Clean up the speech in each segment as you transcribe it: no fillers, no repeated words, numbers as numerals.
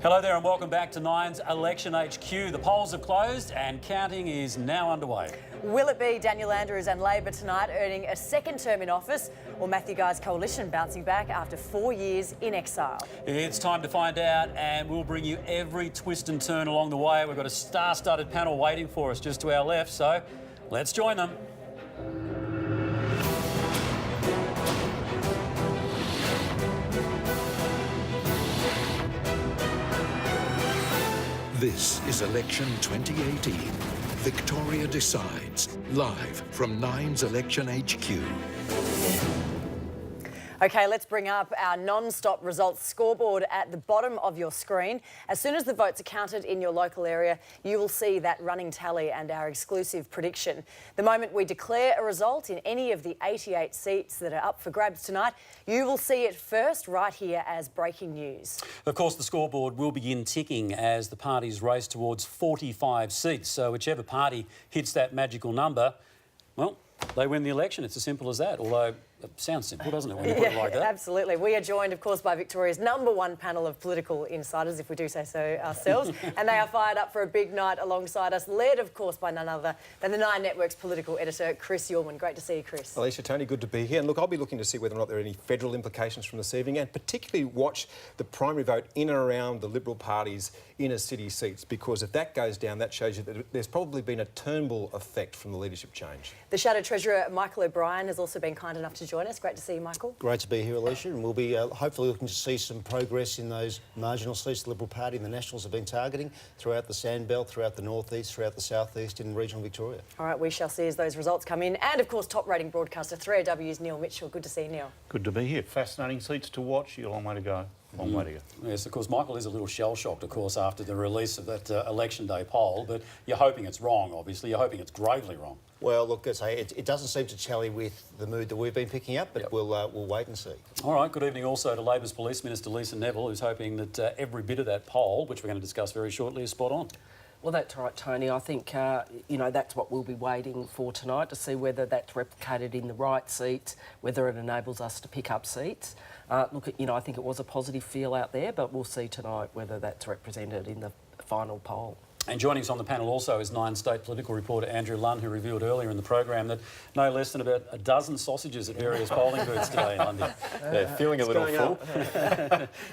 Hello there and welcome back to Nine's Election HQ. The polls have closed and counting is now underway. Will it be Daniel Andrews and Labor tonight earning a second term in office, or Matthew Guy's coalition bouncing back after 4 years in exile? It's time to find out, and we'll bring you every twist and turn along the way. We've got a star-studded panel waiting for us just to our left, so let's join them. This is Election 2018. Victoria Decides, live from Nine's Election HQ. OK, let's bring up our non-stop results scoreboard at the bottom of your screen. As soon as the votes are counted in your local area, you will see that running tally and our exclusive prediction. The moment we declare a result in any of the 88 seats that are up for grabs tonight, you will see it first right here as breaking news. Of course, the scoreboard will begin ticking as the parties race towards 45 seats. So whichever party hits that magical number, well, they win the election. It's as simple as that, although it sounds simple, doesn't it, when you put it like that? Absolutely. We are joined, of course, by Victoria's #1 panel of political insiders, if we do say so ourselves, and they are fired up for a big night alongside us, led, of course, by none other than the Nine Network's political editor, Chris Yorman. Great to see you, Chris. Alicia, Tony, good to be here. And look, I'll be looking to see whether or not there are any federal implications from this evening, and particularly watch the primary vote in and around the Liberal Party's inner city seats, because if that goes down, that shows you that there's probably been a Turnbull effect from the leadership change. The Shadow Treasurer, Michael O'Brien, has also been kind enough to join us. Great to see you, Michael. Great to be here, Alicia, and we'll be hopefully looking to see some progress in those marginal seats the Liberal Party and the Nationals have been targeting throughout the Sandbelt, throughout the North East, throughout the South East in regional Victoria. All right, we shall see as those results come in. And, of course, top-rating broadcaster 3AW's Neil Mitchell. Good to see you, Neil. Good to be here. Fascinating seats to watch. You've a long way to go. Long way to go. Yes, of course, Michael is a little shell-shocked, of course, after the release of that election day poll, but you're hoping it's wrong, obviously. You're hoping it's gravely wrong. Well, look, it doesn't seem to tally with the mood that we've been picking up, but we'll wait and see. All right, good evening also to Labor's Police Minister Lisa Neville, who's hoping that every bit of that poll, which we're going to discuss very shortly, is spot on. Well, that's right, Tony. I think, that's what we'll be waiting for tonight, to see whether that's replicated in the right seats, whether it enables us to pick up seats. Look, I think it was a positive feel out there, but we'll see tonight whether that's represented in the final poll. And joining us on the panel also is Nine State political reporter Andrew Lunn, who revealed earlier in the program that no less than about a dozen sausages at various polling booths today in London. Yeah, feeling a little full.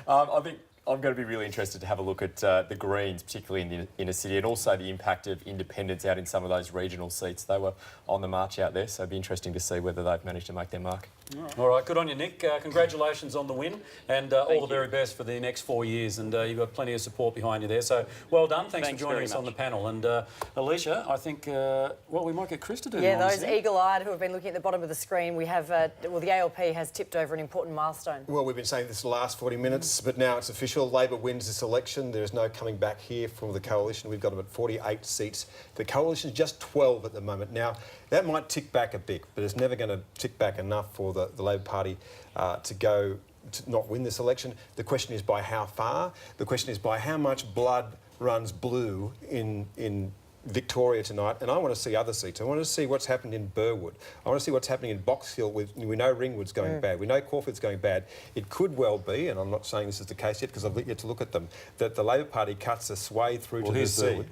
I think I'm going to be really interested to have a look at the Greens, particularly in the inner city, and also the impact of independents out in some of those regional seats. They were on the march out there, so it'd be interesting to see whether they've managed to make their mark. All right, good on you, Nick. Congratulations on the win, and all the very best for the next 4 years. And you've got plenty of support behind you there, so well done. Thanks for joining us on the panel. And Alicia, I think, we might get Chris to do those eagle-eyed who have been looking at the bottom of the screen. We have, the ALP has tipped over an important milestone. Well, we've been saying this the last 40 minutes, but now it's official. Labor wins this election. There is no coming back here from the coalition. We've got them at 48 seats. The coalition is just 12 at the moment. Now, that might tick back a bit, but it's never going to tick back enough for the Labor Party to not win this election. The question is by how far? The question is by how much blood runs blue in Victoria tonight, and I want to see other seats. I want to see what's happened in Burwood. I want to see what's happening in Box Hill. We know Ringwood's going bad. We know Caulfield's going bad. It could well be, and I'm not saying this is the case yet because I've yet to look at them, that the Labor Party cuts a sway through to the sea.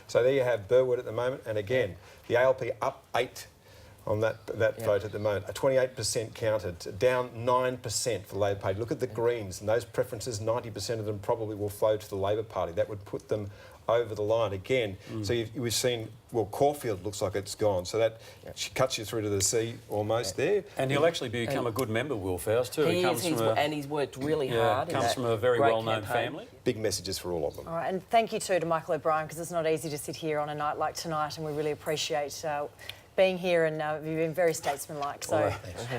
So there you have Burwood at the moment, and again, the ALP up 8 on that vote at the moment. A 28% counted, down 9% for the Labor Party. Look at the Greens, and those preferences, 90% of them probably will flow to the Labor Party. That would put them over the line again. So we've seen, well, Caulfield looks like it's gone, so that cuts you through to the sea almost there. And he'll actually become a good member, Will Fowles, too. And he's worked really hard. Comes from a very well-known family. Big messages for all of them. All right, and thank you too to Michael O'Brien, because it's not easy to sit here on a night like tonight, and we really appreciate being here, and you've been very statesmanlike. So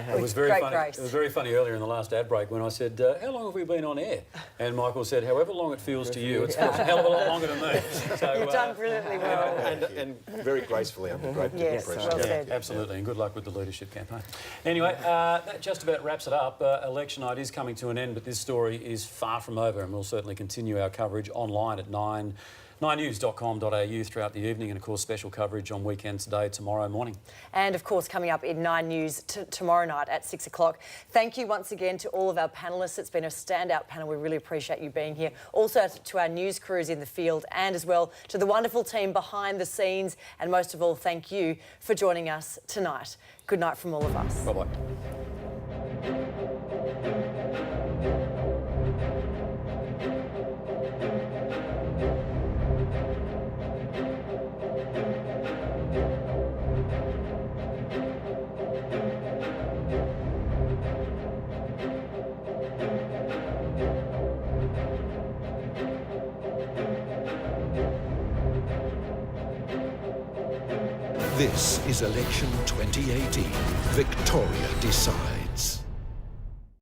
it was very funny. Grace. It was very funny earlier in the last ad break when I said, "How long have we been on air?" And Michael said, "However long it feels to you, it's a hell of a lot longer to me." So, you've done brilliantly well, and very gracefully under great yes, well said. Absolutely, and good luck with the leadership campaign. Anyway, that just about wraps it up. Election night is coming to an end, but this story is far from over, and we'll certainly continue our coverage online at 9. 9news.com.au throughout the evening, and of course special coverage on Weekend Today tomorrow morning. And of course coming up in 9 News tomorrow night at 6 o'clock. Thank you once again to all of our panellists. It's been a standout panel. We really appreciate you being here. Also to our news crews in the field, and as well to the wonderful team behind the scenes. And most of all, thank you for joining us tonight. Good night from all of us. Bye-bye. This is election 2018. Victoria decides.